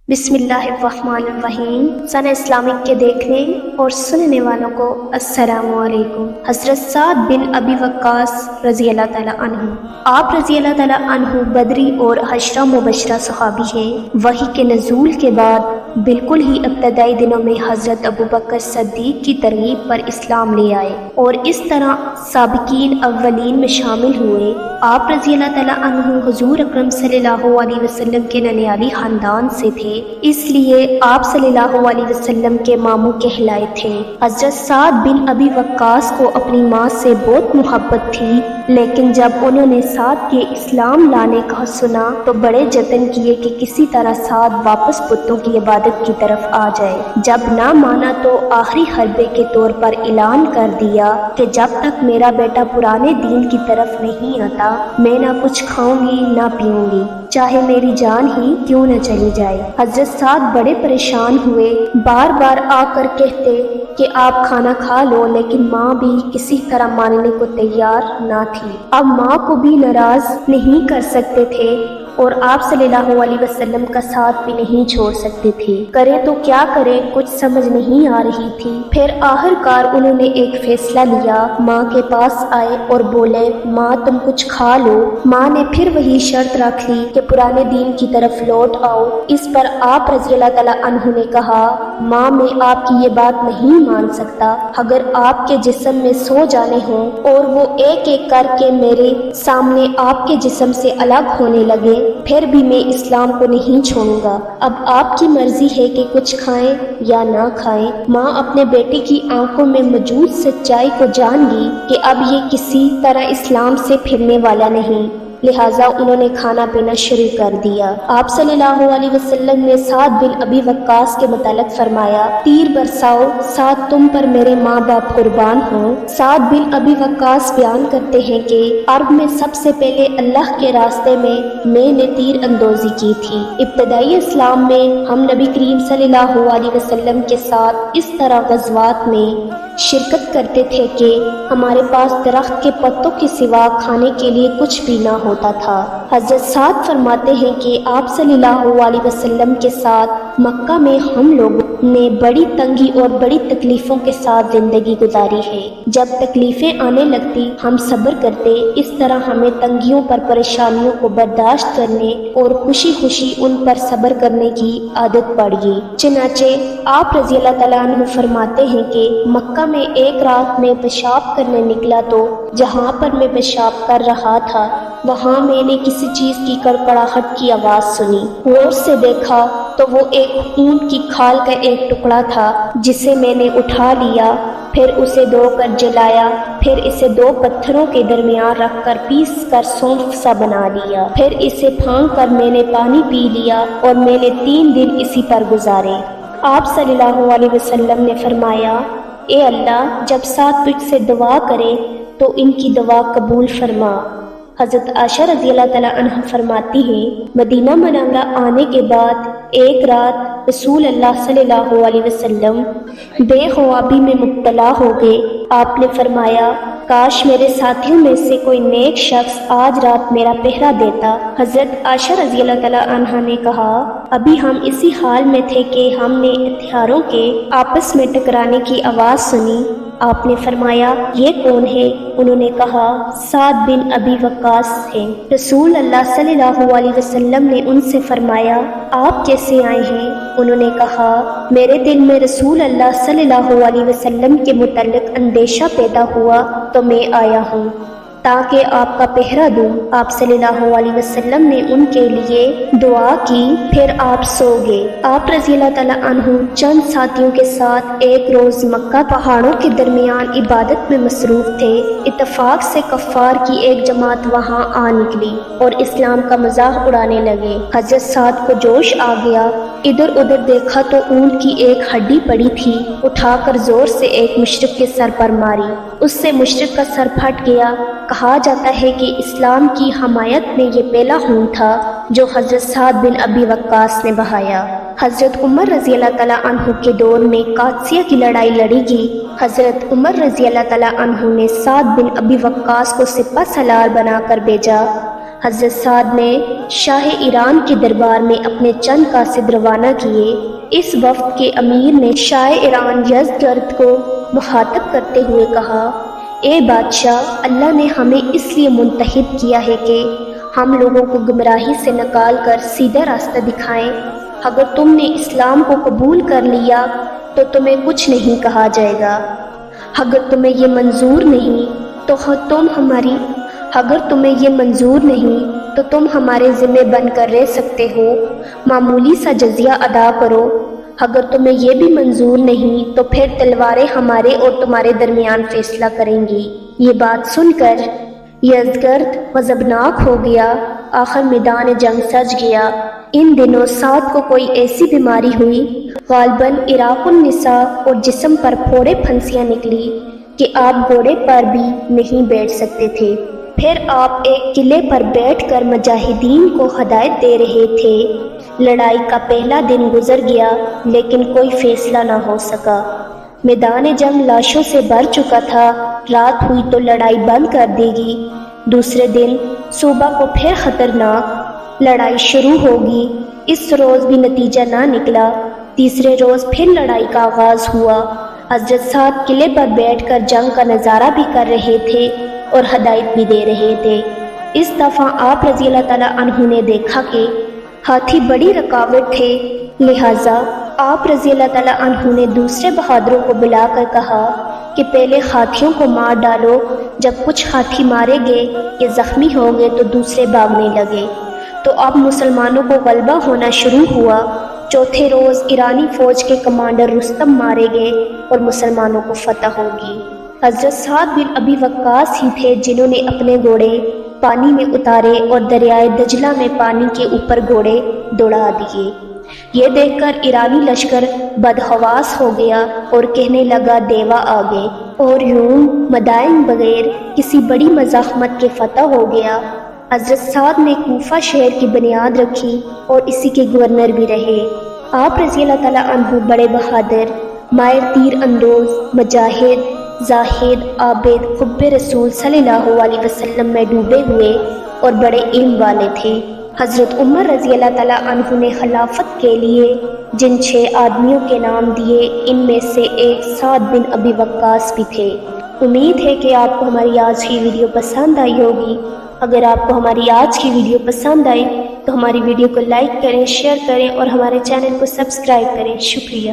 بسم اللہ الرحمن الرحیم۔ سنہ اسلامک کے دیکھنے اور سننے والوں کو السلام علیکم۔ حضرت سعد بن ابی وقاص رضی اللہ تعالیٰ عنہ، آپ رضی اللہ تعالیٰ عنہ بدری اور عشرہ مبشرہ صحابی ہیں۔ وحی کے نزول کے بعد بالکل ہی ابتدائی دنوں میں حضرت ابوبکر صدیق کی ترغیب پر اسلام لے آئے اور اس طرح سابقین اولین میں شامل ہوئے۔ آپ رضی اللہ تعالیٰ عنہ حضور اکرم صلی اللہ علیہ وسلم کے ننیالی خاندان سے تھے، اس لیے آپ صلی اللہ علیہ وسلم کے ماموں کہلائے تھے۔ حضرت سعد بن ابی وقاص کو اپنی ماں سے بہت محبت تھی، لیکن جب انہوں نے سعد کے اسلام لانے کا سنا تو بڑے جتن کیے کہ کسی طرح سعد واپس بتوں کی عبادت کی طرف آ جائے۔ جب نہ مانا تو آخری حربے کے طور پر اعلان کر دیا کہ جب تک میرا بیٹا پرانے دین کی طرف نہیں آتا میں نہ کچھ کھاؤں گی نہ پیوں گی، چاہے میری جان ہی کیوں نہ چلی جائے۔ حضرت سعد بڑے پریشان ہوئے، بار بار آ کر کہتے کہ آپ کھانا کھا لو، لیکن ماں بھی کسی طرح ماننے کو تیار نہ تھی۔ اب ماں کو بھی ناراض نہیں کر سکتے تھے اور آپ صلی اللہ علیہ وسلم کا ساتھ بھی نہیں چھوڑ سکتے تھے۔ کریں تو کیا کریں، کچھ سمجھ نہیں آ رہی تھی۔ پھر آخر کار انہوں نے ایک فیصلہ لیا، ماں کے پاس آئے اور بولے ماں تم کچھ کھا لو۔ ماں نے پھر وہی شرط رکھ لی کہ پرانے دین کی طرف لوٹ آؤ۔ اس پر آپ رضی اللہ تعالیٰ عنہ نے کہا ماں میں آپ کی یہ بات نہیں مان سکتا، اگر آپ کے جسم میں سو جانے ہوں اور وہ ایک ایک کر کے میرے سامنے آپ کے جسم سے الگ ہونے لگے پھر بھی میں اسلام کو نہیں چھوڑوں گا۔ اب آپ کی مرضی ہے کہ کچھ کھائیں یا نہ کھائیں۔ ماں اپنے بیٹے کی آنکھوں میں موجود سچائی کو جان گئی کہ اب یہ کسی طرح اسلام سے پھرنے والا نہیں، لہٰذا انہوں نے کھانا پینا شروع کر دیا۔ آپ صلی اللہ علیہ وسلم نے سعد بن ابی وقاص کے متعلق فرمایا تیر برساؤ سعد تم پر میرے ماں باپ قربان ہوں۔ سعد بن ابی وقاص بیان کرتے ہیں کہ عرب میں سب سے پہلے اللہ کے راستے میں نے تیر اندازی کی تھی۔ ابتدائی اسلام میں ہم نبی کریم صلی اللہ علیہ وسلم کے ساتھ اس طرح غزوات میں شرکت کرتے تھے کہ ہمارے پاس درخت کے پتوں کے سوا کھانے کے لیے کچھ بھی نہ ہوتا تھا۔ حضرت سعد فرماتے ہیں کہ آپ صلی اللہ علیہ وسلم کے ساتھ مکہ میں ہم لوگوں نے بڑی تنگی اور بڑی تکلیفوں کے ساتھ زندگی گزاری ہے۔ جب تکلیفیں آنے لگتی ہم صبر کرتے، اس طرح ہمیں تنگیوں پر پریشانیوں کو برداشت کرنے اور خوشی خوشی ان پر صبر کرنے کی عادت پڑ گئی۔ چنانچہ آپ رضی اللہ تعالیٰ عنہ فرماتے ہیں کہ مکہ میں ایک رات میں پیشاب کرنے نکلا تو جہاں پر میں پیشاب کر رہا تھا وہاں میں نے کسی چیز کی کڑکڑاہٹ کی آواز سنی۔ غور سے دیکھا تو وہ ایک اونٹ کی کھال کا ایک ٹکڑا تھا جسے میں نے اٹھا لیا، پھر اسے دھو کر جلایا، پھر اسے دو پتھروں کے درمیان رکھ کر پیس کر سونف سا بنا لیا، پھر اسے پھانک کر میں نے پانی پی لیا اور میں نے 3 دن اسی پر گزارے۔ آپ صلی اللہ علیہ وسلم نے فرمایا اے اللہ جب سعد تجھ سے دعا کرے تو ان کی دعا قبول فرما۔ حضرت عائشہ رضی اللہ تعالیٰ عنہ فرماتی ہیں مدینہ منورہ آنے کے بعد ایک رات رسول اللہ صلی اللہ علیہ وسلم بے خوابی میں مبتلا ہو گئے۔ آپ نے فرمایا کاش میرے ساتھیوں میں سے کوئی نیک شخص آج رات میرا پہرا دیتا۔ حضرت عائشہ رضی اللہ تعالیٰ عنہ نے کہا ابھی ہم اسی حال میں تھے کہ ہم نے ہتھیاروں کے آپس میں ٹکرانے کی آواز سنی۔ آپ نے فرمایا یہ کون ہے؟ انہوں نے کہا سعد بن ابی وقاص ہیں۔ رسول اللہ صلی اللہ علیہ وسلم نے ان سے فرمایا آپ کیسے آئے ہیں؟ انہوں نے کہا میرے دل میں رسول اللہ صلی اللہ علیہ وسلم کے متعلق اندیشہ پیدا ہوا تو میں آیا ہوں تاکہ آپ کا پہرا دوں۔ آپ صلی اللہ علیہ وسلم نے ان کے لیے دعا کی، پھر آپ سو گئے۔ آپ رضی اللہ تعالیٰ عنہ چند ساتھیوں کے ساتھ ایک روز مکہ پہاڑوں کے درمیان عبادت میں مصروف تھے۔ اتفاق سے کفار کی ایک جماعت وہاں آ نکلی اور اسلام کا مذاق اڑانے لگے۔ حضرت سعد کو جوش آ گیا، ادھر ادھر دیکھا تو اونٹ کی ایک ہڈی پڑی تھی، اٹھا کر زور سے ایک مشرک کے سر پر ماری، اس سے مشرک کا سر پھٹ گیا۔ کہا جاتا ہے کہ اسلام کی حمایت میں یہ پہلا خون تھا جو حضرت سعد بن ابی وقاص نے بہایا۔ حضرت عمر رضی اللہ تعالیٰ عنہ کے دور میں قادسیہ کی لڑائی لڑی گئی۔ حضرت عمر رضی اللہ تعالیٰ عنہ نے سعد بن ابی وقاص کو سپہ سالار بنا کر بھیجا۔ حضرت سعد نے شاہ ایران کے دربار میں اپنے چند قاصد روانہ کیے۔ اس وفد کے امیر نے شاہ ایران یزدگرد کو مخاطب کرتے ہوئے کہا، اے بادشاہ، اللہ نے ہمیں اس لیے منتخب کیا ہے کہ ہم لوگوں کو گمراہی سے نکال کر سیدھا راستہ دکھائیں۔ اگر تم نے اسلام کو قبول کر لیا تو تمہیں کچھ نہیں کہا جائے گا، اگر تمہیں یہ منظور نہیں تو تم ہمارے ذمہ بن کر رہ سکتے ہو، معمولی سا جزیہ ادا کرو۔ اگر تمہیں یہ بھی منظور نہیں تو پھر تلواریں ہمارے اور تمہارے درمیان فیصلہ کریں گی۔ یہ بات سن کر یزدگرد غضبناک ہو گیا، آخر میدان جنگ سج گیا۔ ان دنوں سعد کو کوئی ایسی بیماری ہوئی، غالباً عراق النساء، اور جسم پر پھوڑے پھنسیاں نکلی کہ آپ گھوڑے پر بھی نہیں بیٹھ سکتے تھے۔ پھر آپ ایک قلعے پر بیٹھ کر مجاہدین کو ہدایت دے رہے تھے۔ لڑائی کا پہلا دن گزر گیا لیکن کوئی فیصلہ نہ ہو سکا۔ میدان جنگ لاشوں سے بھر چکا تھا۔ رات ہوئی تو لڑائی بند کر دی گئی۔ دوسرے دن صبح کو پھر خطرناک لڑائی شروع ہوگی۔ اس روز بھی نتیجہ نہ نکلا۔ تیسرے روز پھر لڑائی کا آغاز ہوا۔ حضرت سعد قلعے پر بیٹھ کر جنگ کا نظارہ بھی کر رہے تھے اور ہدایت بھی دے رہے تھے۔ اس دفعہ آپ رضی اللہ تعالیٰ عنہ نے دیکھا کہ ہاتھی بڑی رکاوٹ تھے، لہٰذا آپ رضی اللہ تعالیٰ عنہ نے دوسرے بہادروں کو بلا کر کہا کہ پہلے ہاتھیوں کو مار ڈالو، جب کچھ ہاتھی مارے گئے یا زخمی ہو گئے تو دوسرے بھاگنے لگے۔ تو اب مسلمانوں کو غلبہ ہونا شروع ہوا۔ چوتھے روز ایرانی فوج کے کمانڈر رستم مارے گئے اور مسلمانوں کو فتح ہوگی۔ حضرت سعد بن ابی وقاص ہی تھے جنہوں نے اپنے گھوڑے پانی میں اتارے اور دریائے دجلہ میں پانی کے اوپر گھوڑے دوڑا دیے۔ یہ دیکھ کر ایرانی لشکر بدحواس ہو گیا اور کہنے لگا دیوا آ گئے، اور یوں مدائن بغیر کسی بڑی مزاحمت کے فتح ہو گیا۔ حضرت سعد نے کوفہ شہر کی بنیاد رکھی اور اسی کے گورنر بھی رہے۔ آپ رضی اللہ تعالیٰ عنہ بڑے بہادر، ماہر تیر اندوز، مجاہد، زاہد، عابد، حب رسول صلی اللہ علیہ وسلم میں ڈوبے ہوئے اور بڑے علم والے تھے۔ حضرت عمر رضی اللہ تعالیٰ عنہ نے خلافت کے لیے جن 6 آدمیوں کے نام دیے، ان میں سے ایک سعد بن ابی وقاص بھی تھے۔ امید ہے کہ آپ کو ہماری آج کی ویڈیو پسند آئی ہوگی۔ اگر آپ کو ہماری آج کی ویڈیو پسند آئی تو ہماری ویڈیو کو لائک کریں، شیئر کریں اور ہمارے چینل کو سبسکرائب کریں۔ شکریہ۔